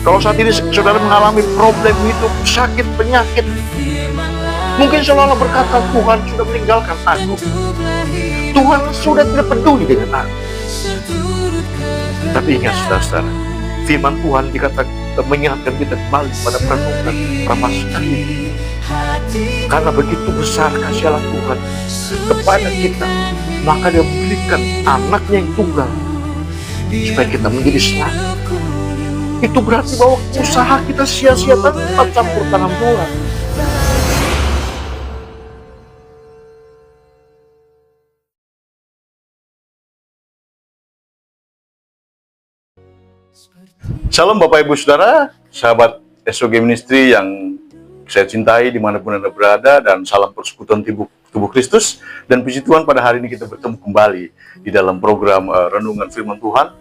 Kalau saat ini saudara mengalami problem hidup, sakit, penyakit, mungkin seolah-olah berkata, Tuhan sudah meninggalkan aku. Tuhan sudah tidak peduli dengan aku. Tapi ingat saudara, firman Tuhan mengingatkan kita kembali pada perenungan Pramastan ini. Karena begitu besar kasih Allah Tuhan kepada kita, maka Dia memberikan anaknya yang tunggal supaya kita menjadi selamat. Itu berarti bahwa usaha kita sia-sia tanpa campur tangan Tuhan. Salam Bapak Ibu Saudara, sahabat SOG Ministry yang saya cintai dimanapun Anda berada, dan salam persekutuan tubuh Kristus. Dan puji Tuhan, pada hari ini kita bertemu kembali di dalam program Renungan Firman Tuhan.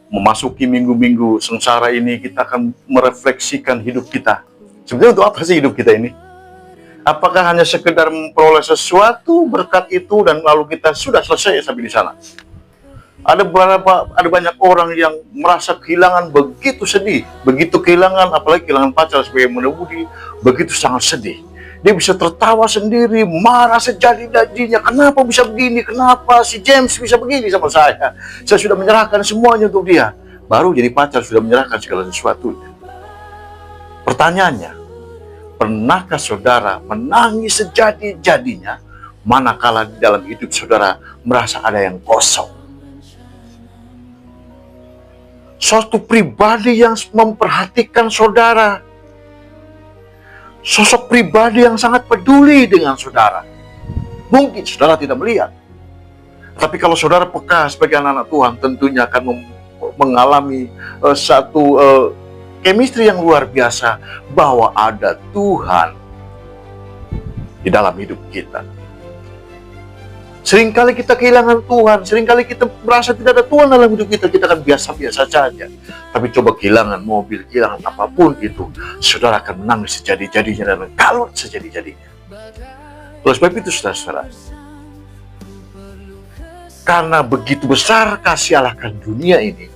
Memasuki minggu-minggu sengsara ini, kita akan merefleksikan hidup kita. Sebenarnya untuk apa sih hidup kita ini? Apakah hanya sekedar memperoleh sesuatu berkat itu dan lalu kita sudah selesai sampai di sana? Ada banyak orang yang merasa kehilangan, begitu sedih, begitu kehilangan, apalagi kehilangan pacar sebagai mengemudi, begitu sangat sedih. Dia bisa tertawa sendiri, marah sejadi-jadinya. Kenapa bisa begini? Kenapa si James bisa begini sama saya? Saya sudah menyerahkan semuanya untuk dia. Baru jadi pacar sudah menyerahkan segala sesuatunya. Pertanyaannya, pernahkah saudara menangis sejadi-jadinya manakala di dalam hidup saudara merasa ada yang kosong? Suatu pribadi yang memperhatikan saudara, sosok pribadi yang sangat peduli dengan saudara. Mungkin saudara tidak melihat, tapi kalau saudara peka sebagai anak-anak Tuhan, tentunya akan mengalami satu chemistry yang luar biasa, bahwa ada Tuhan di dalam hidup kita. Seringkali kita kehilangan Tuhan, seringkali kita merasa tidak ada Tuhan dalam hidup kita, kita kan biasa-biasa saja. Tapi coba kehilangan mobil, kehilangan apapun itu, saudara akan menangis sejadi-jadinya dan kalut sejadi-jadinya. Oleh sebab itu saudara-saudara, karena begitu besar kasih Allah akan dunia ini,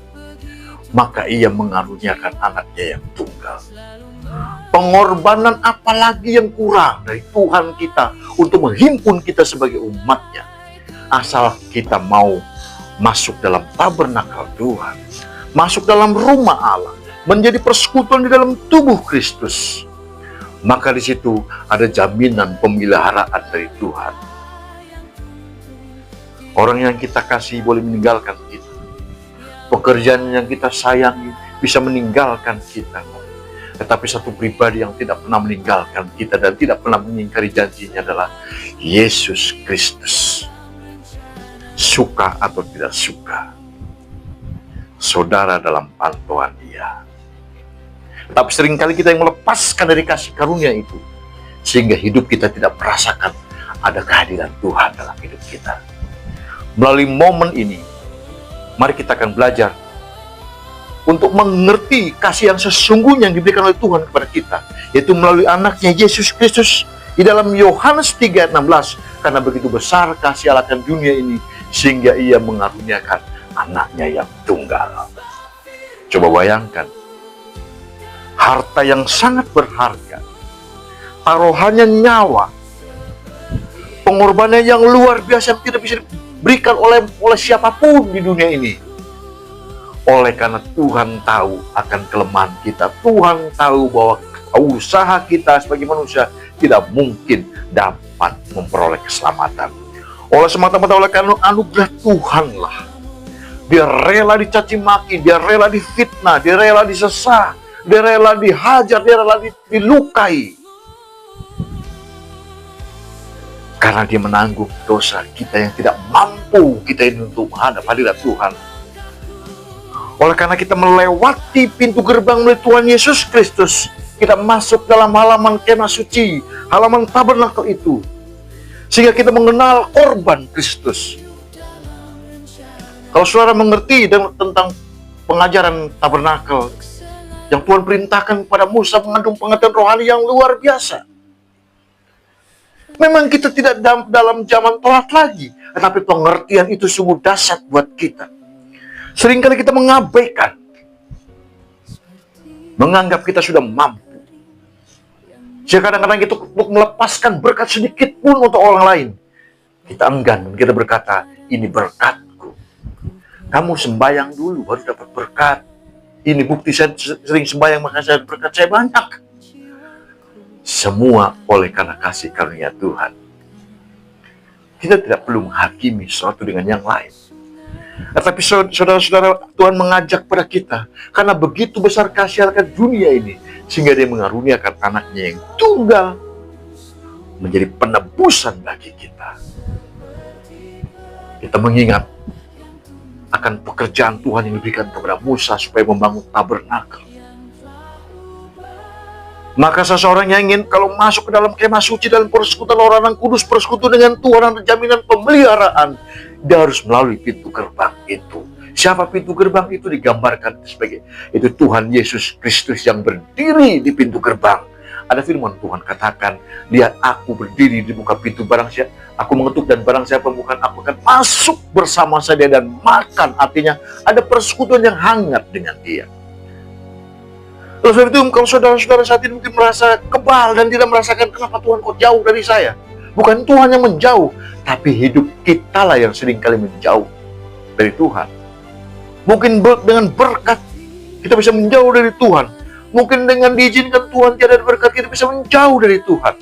maka Ia mengaruniakan anaknya yang tunggal. Pengorbanan apalagi yang kurang dari Tuhan kita untuk menghimpun kita sebagai umatnya, asal kita mau masuk dalam tabernakel Tuhan, masuk dalam rumah Allah, menjadi persekutuan di dalam tubuh Kristus. Maka di situ ada jaminan pemeliharaan dari Tuhan. Orang yang kita kasih boleh meninggalkan kita. Pekerjaan yang kita sayangi bisa meninggalkan kita. Tetapi satu pribadi yang tidak pernah meninggalkan kita dan tidak pernah mengingkari janjinya adalah Yesus Kristus. Suka atau tidak suka, saudara dalam pantauan Dia. Tapi seringkali kita yang melepaskan dari kasih karunia itu, sehingga hidup kita tidak merasakan ada kehadiran Tuhan dalam hidup kita. Melalui momen ini, mari kita akan belajar untuk mengerti kasih yang sesungguhnya yang diberikan oleh Tuhan kepada kita, yaitu melalui anaknya Yesus Kristus. Di dalam Yohanes 3:16, karena begitu besar kasih Allah akan dunia ini, sehingga Ia mengaruniakan anaknya yang tunggal. Coba bayangkan, harta yang sangat berharga, taruhannya nyawa, pengorbanan yang luar biasa yang tidak bisa diberikan oleh siapapun di dunia ini. Oleh karena Tuhan tahu akan kelemahan kita, Tuhan tahu bahwa usaha kita sebagai manusia tidak mungkin dapat memperoleh keselamatan. Oleh semata-mata oleh karena anugerah Tuhanlah, Dia rela dicaci maki, Dia rela difitnah, Dia rela disesah, Dia rela dihajar, Dia rela dilukai. Karena Dia menanggung dosa kita yang tidak mampu kita ini untuk menghadap hadirat Tuhan. Oleh karena kita melewati pintu gerbang melalui Tuhan Yesus Kristus, kita masuk dalam halaman kemah suci, halaman tabernakel itu, sehingga kita mengenal korban Kristus. Kalau saudara mengerti tentang pengajaran tabernakel yang Tuhan perintahkan kepada Musa, mengandung pengetahuan rohani yang luar biasa. Memang kita tidak dalam zaman Taurat lagi, tetapi pengertian itu sungguh dahsyat buat kita. Seringkali kita mengabaikan menganggap kita sudah mampu. Sehingga kadang-kadang kita untuk melepaskan berkat sedikit pun untuk orang lain, kita enggan dan kita berkata, ini berkatku. Kamu sembahyang dulu baru dapat berkat. Ini bukti saya sering sembahyang maka saya berkat saya banyak. Semua oleh karena kasih karunia Tuhan. Kita tidak perlu menghakimi sesuatu dengan yang lain. Tetapi saudara-saudara, Tuhan mengajak pada kita, karena begitu besar kasih akan dunia ini, sehingga Dia mengaruniakan anaknya yang tunggal, menjadi penebusan bagi kita. Kita mengingat akan pekerjaan Tuhan yang diberikan kepada Musa supaya membangun tabernakel. Maka seseorang yang ingin kalau masuk ke dalam kemah suci dalam persekutuan orang kudus, persekutu dengan Tuhan, ada jaminan pemeliharaan, dia harus melalui pintu gerbang itu. Siapa pintu gerbang itu? Digambarkan sebagai itu Tuhan Yesus Kristus yang berdiri di pintu gerbang. Ada firman Tuhan katakan, lihat aku berdiri di muka pintu, barang siapa aku mengetuk dan barang siapa membuka, aku akan masuk bersama saya dan makan. Artinya ada persekutuan yang hangat dengan Dia. Oleh sebab itu, kalau saudara-saudara saat ini mungkin merasa kebal dan tidak merasakan kenapa Tuhan kok jauh dari saya. Bukan Tuhan yang menjauh, tapi hidup kita lah yang seringkali menjauh dari Tuhan. Mungkin dengan berkat kita bisa menjauh dari Tuhan. Mungkin dengan diizinkan Tuhan tiada berkat kita bisa menjauh dari Tuhan.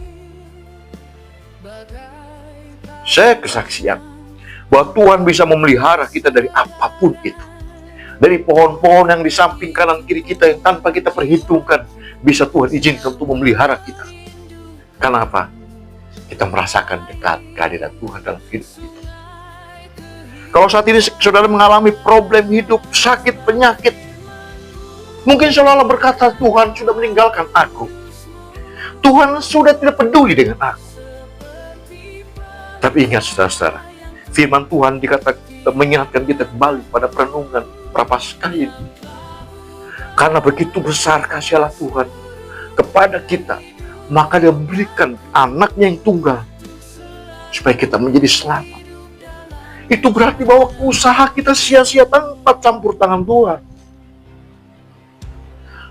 Saya kesaksian bahwa Tuhan bisa memelihara kita dari apapun itu. Dari pohon-pohon yang di samping kanan kiri kita yang tanpa kita perhitungkan, bisa Tuhan izinkan untuk memelihara kita. Karena apa? Kita merasakan dekat kehadiran Tuhan dalam hidup kita. Kalau saat ini saudara mengalami problem hidup, sakit, penyakit, mungkin seolah-olah berkata, Tuhan sudah meninggalkan aku. Tuhan sudah tidak peduli dengan aku. Tapi ingat saudara-saudara, firman Tuhan mengingatkan kita kembali pada perenungan Prapaskah ini. Karena begitu besar kasih Allah Tuhan kepada kita, maka Dia memberikan anaknya yang tunggal supaya kita menjadi selamat. Itu berarti bahwa usaha kita sia-sia tanpa campur tangan Tuhan.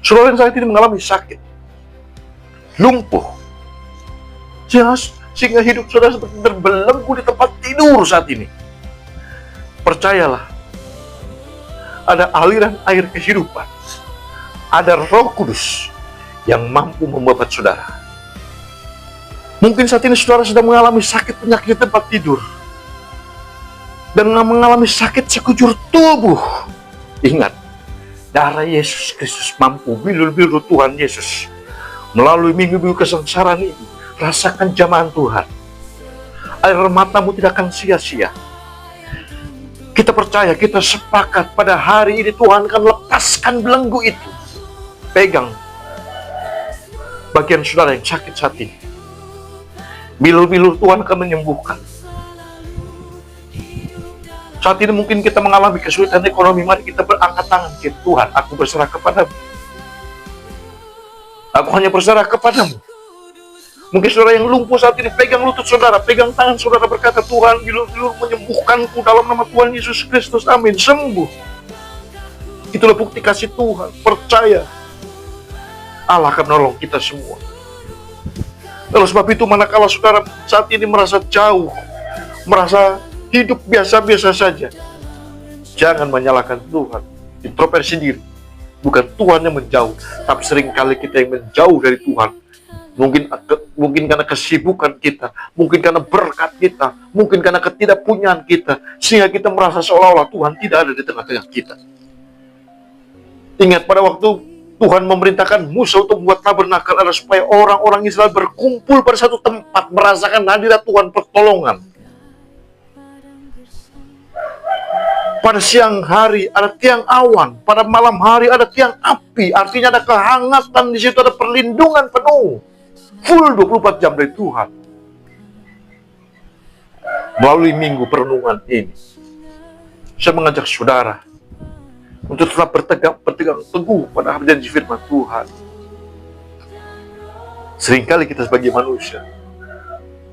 Saudara yang saat ini mengalami sakit, lumpuh, sehingga hidup saudara seperti terbelenggu di tempat tidur saat ini. Percayalah, ada aliran air kehidupan, ada Roh Kudus yang mampu membabat saudara. Mungkin saat ini saudara sedang mengalami sakit penyakit di tempat tidur dan mengalami sakit sekujur tubuh. Ingat, darah Yesus Kristus mampu, bilur-bilur Tuhan Yesus melalui minggu-minggu kesengsaraan ini. Rasakan jamahan Tuhan. Air matamu tidak akan sia-sia. Kita percaya, kita sepakat pada hari ini Tuhan akan lepaskan belenggu itu. Pegang bagian saudara yang sakit saat ini. Bilur-bilur Tuhan akan menyembuhkan. Saat ini mungkin kita mengalami kesulitan ekonomi, mari kita berangkat tangan ke Tuhan. Aku berserah kepadamu. Aku hanya berserah kepadamu. Mungkin saudara yang lumpuh saat ini, pegang lutut saudara, pegang tangan saudara, berkata, Tuhan, bilur-bilur menyembuhkanku dalam nama Tuhan Yesus Kristus, amin, sembuh. Itulah bukti kasih Tuhan. Percaya, Allah akan menolong kita semua. Oleh sebab itu, manakala saudara saat ini merasa jauh, merasa hidup biasa-biasa saja, jangan menyalahkan Tuhan. Introspeksi diri. Bukan Tuhan yang menjauh, tapi seringkali kita yang menjauh dari Tuhan. Mungkin karena kesibukan kita, mungkin karena berkat kita, mungkin karena ketidakpunyaan kita, sehingga kita merasa seolah-olah Tuhan tidak ada di tengah-tengah kita. Ingat pada waktu Tuhan memerintahkan Musa untuk membuat tabernakel adalah supaya orang-orang Israel berkumpul pada satu tempat, merasakan hadirat Tuhan, pertolongan. Pada siang hari ada tiang awan, pada malam hari ada tiang api, artinya ada kehangatan di situ, ada perlindungan penuh. Full 24 jam dari Tuhan. Melalui minggu perenungan ini, saya mengajak saudara untuk tetap berpegang teguh pada janji firman Tuhan. Seringkali kita sebagai manusia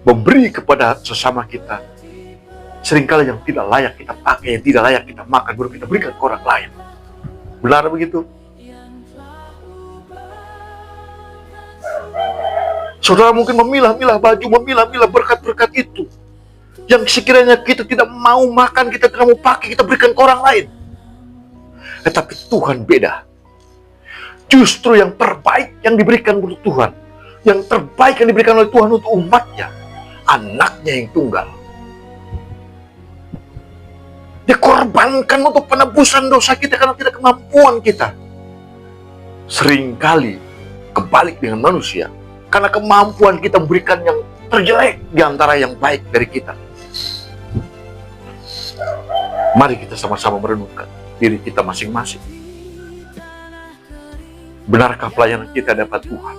memberi kepada sesama kita seringkali yang tidak layak kita pakai, yang tidak layak kita makan, baru kita berikan ke orang lain. Benar begitu? Saudara mungkin memilah-milah baju, memilah-milah berkat-berkat itu. Yang sekiranya kita tidak mau makan, kita tidak mau pakai, kita berikan ke orang lain. Tetapi Tuhan beda. Justru yang terbaik yang diberikan untuk Tuhan, yang terbaik yang diberikan oleh Tuhan untuk umatnya, anaknya yang tunggal. Dikorbankan untuk penebusan dosa kita karena tidak kemampuan kita. Seringkali kebalik dengan manusia, karena kemampuan kita memberikan yang terjelek di antara yang baik dari kita. Mari kita sama-sama merenungkan diri kita masing-masing. Benarkah pelayanan kita dapat Tuhan?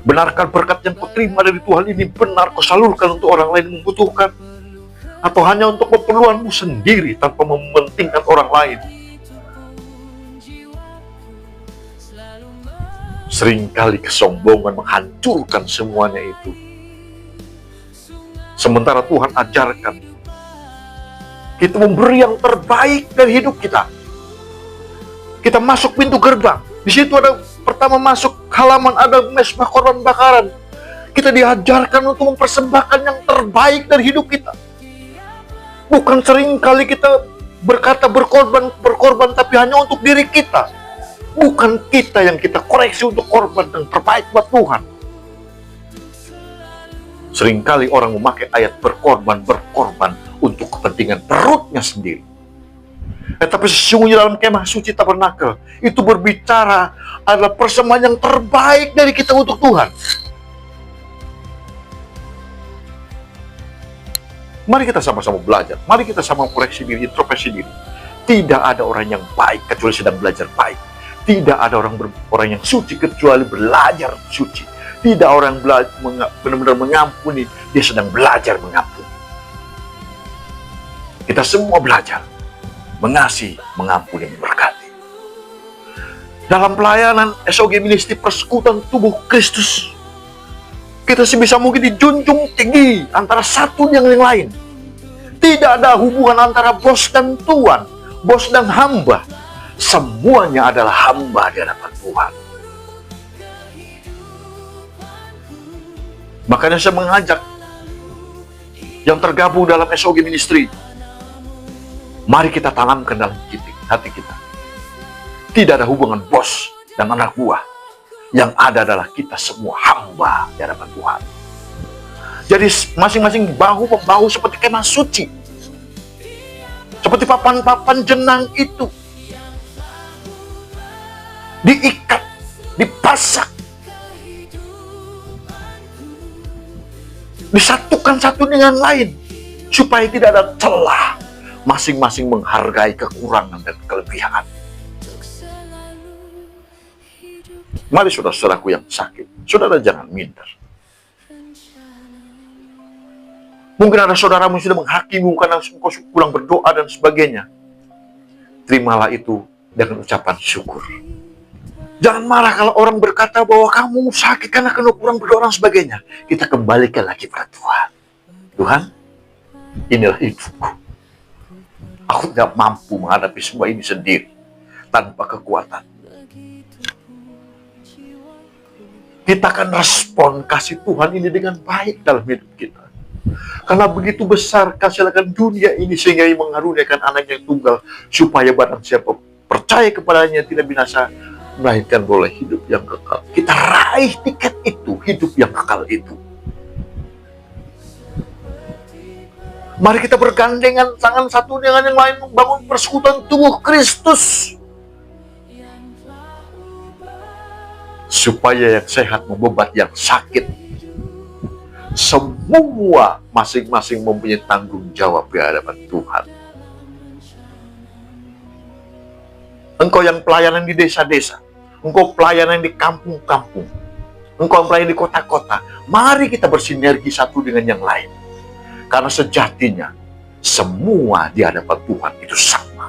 Benarkah berkat yang kau terima dari Tuhan ini benar kau salurkan untuk orang lain yang membutuhkan? Atau hanya untuk keperluanmu sendiri tanpa mementingkan orang lain? Seringkali kesombongan menghancurkan semuanya itu. Sementara Tuhan ajarkan kita memberi yang terbaik dari hidup kita. Kita masuk pintu gerbang. Di situ ada pertama masuk halaman ada mezbah korban bakaran. Kita diajarkan untuk mempersembahkan yang terbaik dari hidup kita. Bukan seringkali kita berkata berkorban tapi hanya untuk diri kita. Bukan kita yang kita koreksi untuk korban yang terbaik buat Tuhan. Seringkali orang memakai ayat berkorban untuk kepentingan perutnya sendiri. Tapi sesungguhnya dalam kemah suci tabernakel itu berbicara adalah persembahan yang terbaik dari kita untuk Tuhan. Mari kita sama-sama belajar. Mari kita sama koreksi diri, introspeksi diri. Tidak ada orang yang baik kecuali sedang belajar baik. Tidak ada orang yang suci kecuali belajar suci. Tidak orang benar-benar mengampuni, dia sedang belajar mengampuni. Kita semua belajar mengasihi, mengampuni, memberkati. Dalam pelayanan SOG Ministry Persekutuan Tubuh Kristus, kita sebisa mungkin dijunjung tinggi antara satu dengan yang lain. Tidak ada hubungan antara bos dan tuan, bos dan hamba. Semuanya adalah hamba di hadapan Tuhan. Makanya saya mengajak yang tergabung dalam SOG Ministry, mari kita tanamkan dalam hati kita. Tidak ada hubungan bos dan anak buah. Yang ada adalah kita semua hamba di hadapan Tuhan. Jadi masing-masing bahu-membahu seperti kemah suci. Seperti papan-papan jenang itu. Diikat, dipasak. Disatukan satu dengan lain. Supaya tidak ada celah. Masing-masing menghargai kekurangan dan kelebihan. Mari saudara-saudaraku yang sakit, saudara jangan minder. Mungkin ada saudaramu yang sudah menghakimi karena engkau kurang berdoa dan sebagainya. Terimalah itu dengan ucapan syukur. Jangan marah kalau orang berkata bahwa kamu sakit karena kurang berdoa dan sebagainya. Kita kembalikan lagi pada Tuhan. Tuhan, inilah hidupku. Aku tidak mampu menghadapi semua ini sendiri tanpa kekuatan. Kita akan respon kasih Tuhan ini dengan baik dalam hidup kita. Karena begitu besar kasih akan dunia ini sehingga ia mengaruniakan anaknya yang tunggal supaya barang siapa percaya kepadanya tidak binasa melainkan boleh hidup yang kekal. Kita raih tiket itu, hidup yang kekal itu. Mari kita bergandengan tangan satu dengan yang lain membangun persekutuan tubuh Kristus. Supaya yang sehat membebat yang sakit. Semua masing-masing mempunyai tanggung jawab di hadapan Tuhan. Engkau yang pelayanan di desa-desa, engkau pelayanan di kampung-kampung, engkau yang pelayanan di kota-kota, mari kita bersinergi satu dengan yang lain. Karena sejatinya, semua di hadapan Tuhan itu sama.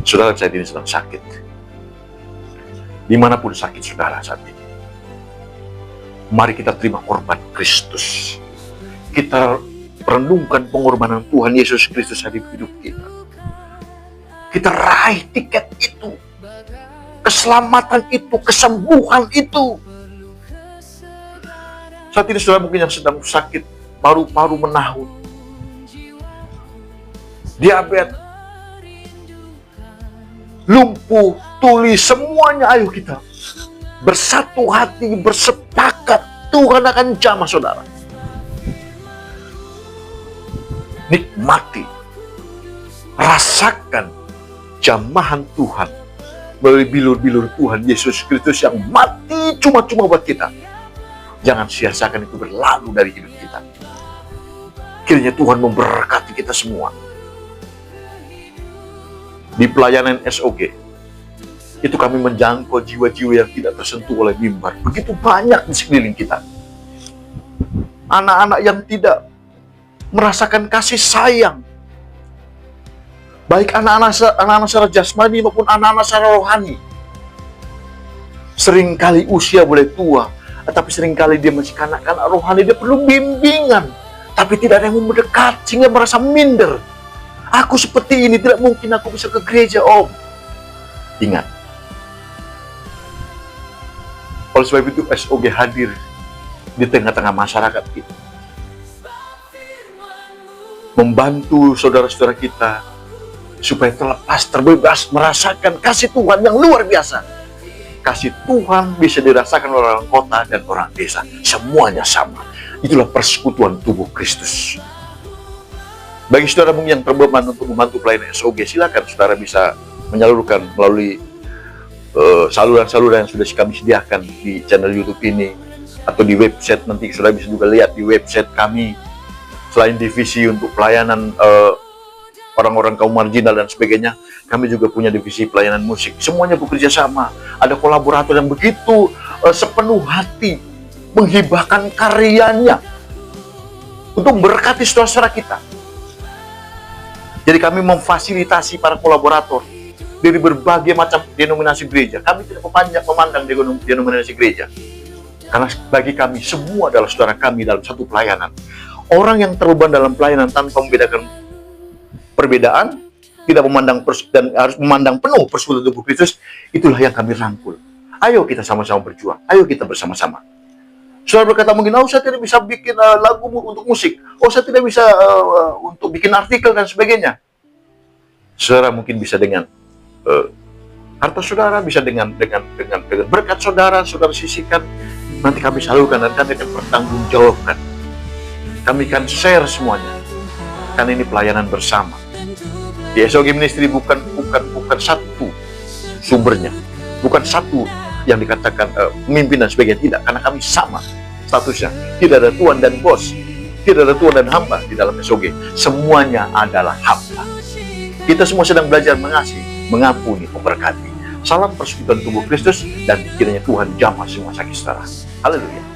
Saudara saat ini sedang sakit. Dimanapun sakit saudara saat ini, mari kita terima korban Kristus. Kita renungkan pengorbanan Tuhan Yesus Kristus di hidup kita. kita raih tiket itu, keselamatan itu, kesembuhan itu. Saat ini saudara mungkin yang sedang sakit, paru-paru menahun, diabetes, lumpuh, tuli, semuanya, ayo kita bersatu hati, bersepakat, Tuhan akan jamah saudara. Nikmati, rasakan jamahan Tuhan melalui bilur-bilur Tuhan Yesus Kristus yang mati cuma-cuma buat kita. Jangan sia-siakan itu berlalu dari hidup kita. Kiranya Tuhan memberkati kita semua. Di pelayanan SOG, itu kami menjangkau jiwa-jiwa yang tidak tersentuh oleh mimbar. Begitu banyak di sekeliling kita. Anak-anak yang tidak merasakan kasih sayang. Baik anak-anak secara jasmani maupun anak-anak secara rohani. Seringkali usia boleh tua, tapi seringkali dia masih kanak-kanak rohani, dia perlu bimbingan. Tapi tidak ada yang mau mendekat, sehingga merasa minder. Aku seperti ini, tidak mungkin aku bisa ke gereja, Om. Ingat. Oleh sebab itu, SOG hadir di tengah-tengah masyarakat kita. Membantu saudara-saudara kita supaya terlepas, terbebas, merasakan kasih Tuhan yang luar biasa. Kasih Tuhan bisa dirasakan oleh orang kota dan orang desa. Semuanya sama. Itulah persekutuan tubuh Kristus. Bagi saudara mungkin yang terbeban untuk membantu pelayanan SOG, silakan saudara bisa menyalurkan melalui saluran-saluran yang sudah kami sediakan di channel YouTube ini, atau di website. Nanti saudara bisa juga lihat di website kami. Selain divisi untuk pelayanan orang-orang kaum marginal dan sebagainya, kami juga punya divisi pelayanan musik. Semuanya bekerja sama. Ada kolaborator yang begitu sepenuh hati menghibahkan karyanya untuk memberkati saudara-saudara kita. Jadi kami memfasilitasi para kolaborator dari berbagai macam denominasi gereja. Kami tidak memandang denominasi gereja. Karena bagi kami semua adalah saudara kami dalam satu pelayanan. Orang yang terlibat dalam pelayanan tanpa membedakan perbedaan, tidak memandang dan harus memandang penuh persekutuan tubuh Kristus, itulah yang kami rangkul. Ayo kita sama-sama berjuang. Ayo kita bersama-sama. Saudara berkata mungkin, oh saya tidak bisa bikin lagu untuk musik. Oh saya tidak bisa untuk bikin artikel dan sebagainya. Saudara mungkin bisa dengan harta saudara, bisa dengan berkat saudara sisihkan. Nanti kami salurkan dan kami akan bertanggungjawabkan. Kami akan share semuanya. Karena ini pelayanan bersama. Di SOG Ministry bukan satu sumbernya. Bukan satu yang dikatakan pemimpin dan sebagainya. Tidak, karena kami sama statusnya. Tidak ada tuan dan bos. Tidak ada tuan dan hamba di dalam SOG. Semuanya adalah hamba. Kita semua sedang belajar mengasihi, mengampuni, memberkati. Salam persekutuan tubuh Kristus, dan kiranya Tuhan jamah semua sakit saudara. Haleluya.